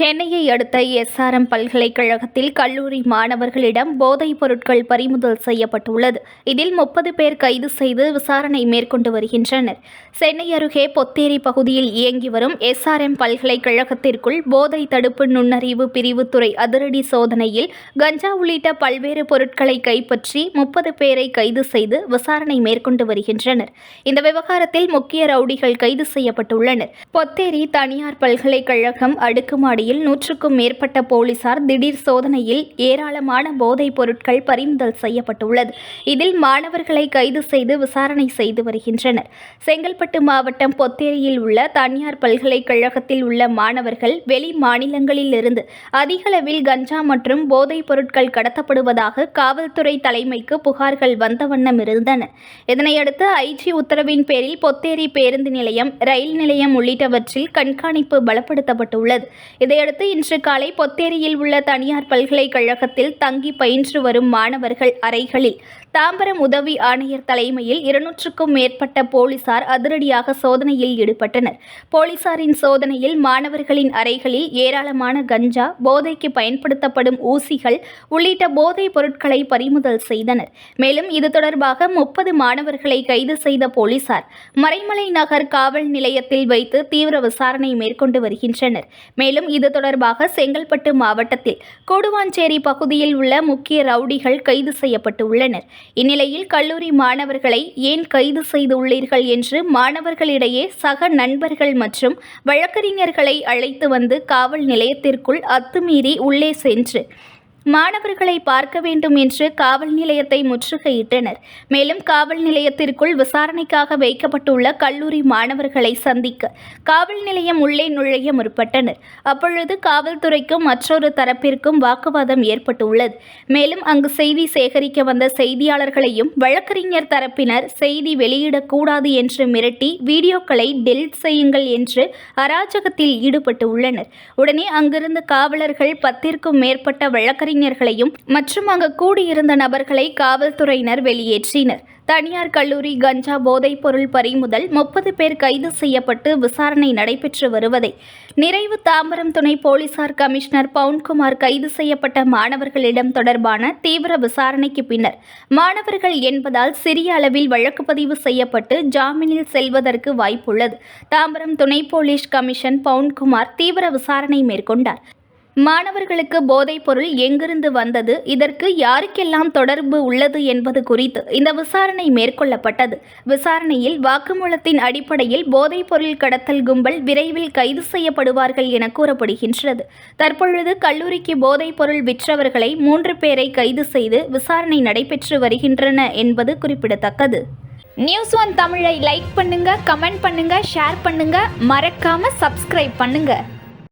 சென்னையை அடுத்த SRM பல்கலைக்கழகத்தில் கல்லூரி மாணவர்களிடம் போதைப் பொருட்கள் பறிமுதல் செய்யப்பட்டுள்ளது. இதில் 30 பேர் கைது செய்து விசாரணை மேற்கொண்டு வருகின்றனர். சென்னை அருகே பொத்தேரி பகுதியில் இயங்கி வரும் SRM பல்கலைக்கழகத்திற்குள் போதை தடுப்பு நுண்ணறிவு பிரிவு துறை அதிரடி சோதனையில் கஞ்சா உள்ளிட்ட பல்வேறு பொருட்களை கைப்பற்றி 30 பேரை கைது செய்து விசாரணை மேற்கொண்டு வருகின்றனர். இந்த விவகாரத்தில் முக்கிய ரவுடிகள் கைது செய்யப்பட்டுள்ளனர். பொத்தேரி தனியார் பல்கலைக்கழகம் அடுக்குமாடியில் 100க்கும் மேற்பட்ட போலீசார் திடீர் சோதனையில் ஏராளமான போதைப் பொருட்கள் பறிமுதல் செய்யப்பட்டுள்ளது. இதில் மாணவர்களை கைது செய்து விசாரணை செய்து வருகின்றனர். செங்கல்பட்டு மாவட்டம் பொத்தேரியில் உள்ள தனியார் பல்கலைக்கழகத்தில் உள்ள மாணவர்கள் வெளி மாநிலங்களில் இருந்து அதிகளவில் கஞ்சா மற்றும் போதைப் பொருட்கள் கடத்தப்படுவதாக காவல்துறை தலைமைக்கு புகார்கள் வந்த வண்ணம் இருந்தன. இதனையடுத்து IG உத்தரவின் பேரில் பொத்தேரி பேருந்து நிலையம், ரயில் நிலையம் உள்ளிட்டவற்றில் கண்காணிப்பு பலப்படுத்தப்பட்டுள்ளது. இதையடுத்து இன்று காலை பொத்தேரியில் உள்ள தனியார் பல்கலைக்கழகத்தில் தங்கி பயின்று வரும் மாணவர்கள் அறைகளில் தாம்பரம் உதவி ஆணையர் தலைமையில் 200க்கும் மேற்பட்ட போலீசார் அதிரடியாக சோதனையில் ஈடுபட்டனர். போலீசாரின் சோதனையில் மாணவர்களின் அறைகளில் ஏராளமான கஞ்சா, போதைக்கு பயன்படுத்தப்படும் ஊசிகள் உள்ளிட்ட போதைப் பொருட்களை பறிமுதல் செய்தனர். மேலும் இது தொடர்பாக 30 மாணவர்களை கைது செய்த போலீசார் மறைமலை நகர் காவல் நிலையத்தில் வைத்து தீவிர விசாரணை மேற்கொண்டு வருகின்றனர். மேலும் இது தொடர்பாக செங்கல்பட்டு மாவட்டத்தில் கூடுவாஞ்சேரி பகுதியில் உள்ள முக்கிய ரவுடிகள் கைது செய்யப்பட்டுள்ளனர். இந்நிலையில் கல்லூரி மாணவர்களை ஏன் கைது செய்துள்ளீர்கள் என்று மாணவர்களிடையே சக நண்பர்கள் மற்றும் வழக்கறிஞர்களை அழைத்து வந்து காவல் நிலையத்திற்குள் அத்துமீறி உள்ளே சென்று மாணவர்களை பார்க்க வேண்டும் என்று காவல் நிலையத்தை முற்றுகையிட்டனர். மேலும் காவல் நிலையத்திற்குள் விசாரணைக்காக வைக்கப்பட்டுள்ள கல்லூரி மாணவர்களை சந்திக்க காவல் நிலையம் உள்ளே நுழைய முற்பட்டனர். அப்பொழுது காவல்துறைக்கும் மற்றொரு தரப்பிற்கும் வாக்குவாதம் ஏற்பட்டுள்ளது. மேலும் அங்கு செய்தி சேகரிக்க வந்த செய்தியாளர்களையும் வழக்கறிஞர் தரப்பினர் செய்தி வெளியிடக்கூடாது என்று மிரட்டி வீடியோக்களை டெலிட் செய்யுங்கள் என்று அராஜகத்தில் ஈடுபட்டு உள்ளனர். உடனே அங்கிருந்த காவலர்கள் 10ற்கும் மேற்பட்ட வழக்கறிஞர்களையும் மற்றும் அங்கு கூடியிருந்த நபர்களை காவல்துறையினர் வெளியேற்றினர். தனியார் கல்லூரி கஞ்சா போதைப் பொருள் பறிமுதல் 30 பேர் கைது செய்யப்பட்டு விசாரணை நடைபெற்று வருவதை நிறைவு தாம்பரம் துணை போலீசார் கமிஷனர் பவுன்குமார் கைது செய்யப்பட்ட மாணவர்களிடம் தொடர்பான தீவிர விசாரணைக்கு பின்னர் மாணவர்கள் என்பதால் சிறிய அளவில் வழக்கு பதிவு செய்யப்பட்டு ஜாமீனில் செல்வதற்கு வாய்ப்புள்ளது. தாம்பரம் துணை போலீஸ் கமிஷன் பவுன்குமார் தீவிர விசாரணை மேற்கொண்டார். மாணவர்களுக்கு போதைப் பொருள் எங்கிருந்து வந்தது, இதற்கு யாருக்கெல்லாம் தொடர்பு உள்ளது என்பது குறித்து இந்த விசாரணை மேற்கொள்ளப்பட்டது. விசாரணையில் வாக்குமூலத்தின் அடிப்படையில் போதைப் பொருள் கடத்தல் கும்பல் விரைவில் கைது செய்யப்படுவார்கள் என கூறப்படுகின்றது. தற்பொழுது கல்லூரிக்கு போதைப் பொருள் விற்றவர்களை 3 பேரை கைது செய்து விசாரணை நடைபெற்று வருகின்றன என்பது குறிப்பிடத்தக்கது. News1 தமிழை லைக் பண்ணுங்க, கமெண்ட் பண்ணுங்க, ஷேர் பண்ணுங்க, மறக்காம சப்ஸ்கிரைப் பண்ணுங்க.